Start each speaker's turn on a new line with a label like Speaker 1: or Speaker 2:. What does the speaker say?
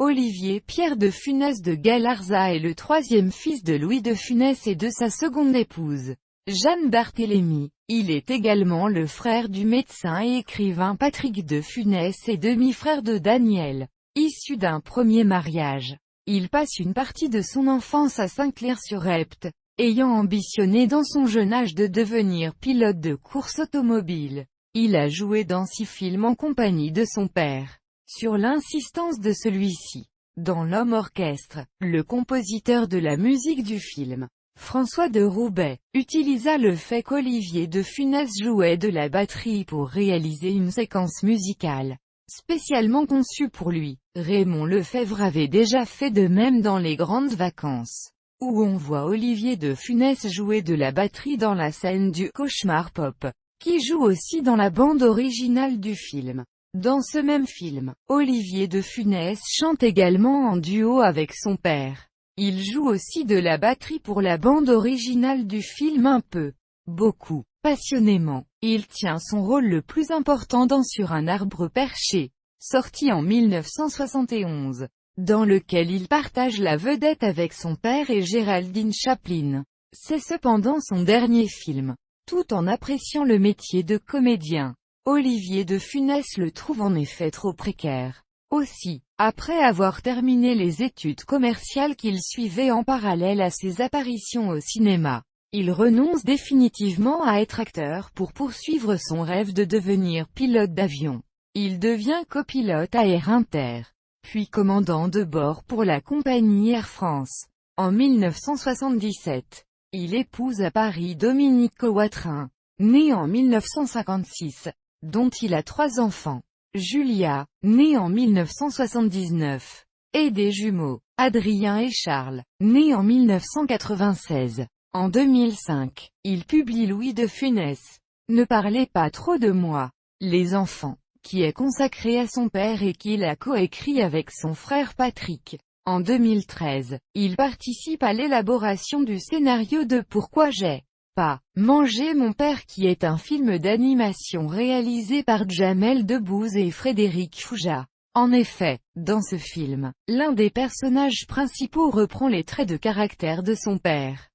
Speaker 1: Olivier Pierre de Funès de Galarza est le troisième fils de Louis de Funès et de sa seconde épouse, Jeanne Barthélemy. Il est également le frère du médecin et écrivain Patrick de Funès et demi-frère de Daniel, issu d'un premier mariage. Il passe une partie de son enfance à Saint-Clair-sur-Epte, ayant ambitionné dans son jeune âge de devenir pilote de course automobile. Il a joué dans 6 films en compagnie de son père, sur l'insistance de celui-ci. Dans L'Homme Orchestre, le compositeur de la musique du film, François de Roubaix, utilisa le fait qu'Olivier de Funès jouait de la batterie pour réaliser une séquence musicale, spécialement conçue pour lui. Raymond Lefebvre avait déjà fait de même dans Les Grandes Vacances, où on voit Olivier de Funès jouer de la batterie dans la scène du Cauchemar Pop, qui joue aussi dans la bande originale du film. Dans ce même film, Olivier de Funès chante également en duo avec son père. Il joue aussi de la batterie pour la bande originale du film un peu, beaucoup, passionnément. Il tient son rôle le plus important dans Sur un arbre perché, sorti en 1971, dans lequel il partage la vedette avec son père et Géraldine Chaplin. C'est cependant son dernier film. Tout en appréciant le métier de comédien, Olivier de Funès le trouve en effet trop précaire. Aussi, après avoir terminé les études commerciales qu'il suivait en parallèle à ses apparitions au cinéma, il renonce définitivement à être acteur pour poursuivre son rêve de devenir pilote d'avion. Il devient copilote à Air Inter, puis commandant de bord pour la compagnie Air France. En 1977, il épouse à Paris Dominique Coatrin, née en 1956, dont il a 3 enfants. Julia, née en 1979, et des jumeaux, Adrien et Charles, nés en 1996. En 2005, il publie Louis de Funès, Ne parlez pas trop de moi, Les enfants, qui est consacré à son père et qu'il a coécrit avec son frère Patrick. En 2013, il participe à l'élaboration du scénario de Pourquoi j'ai pas mangé mon père, qui est un film d'animation réalisé par Jamel Debbouze et Frédéric Fouja. En effet, dans ce film, l'un des personnages principaux reprend les traits de caractère de son père.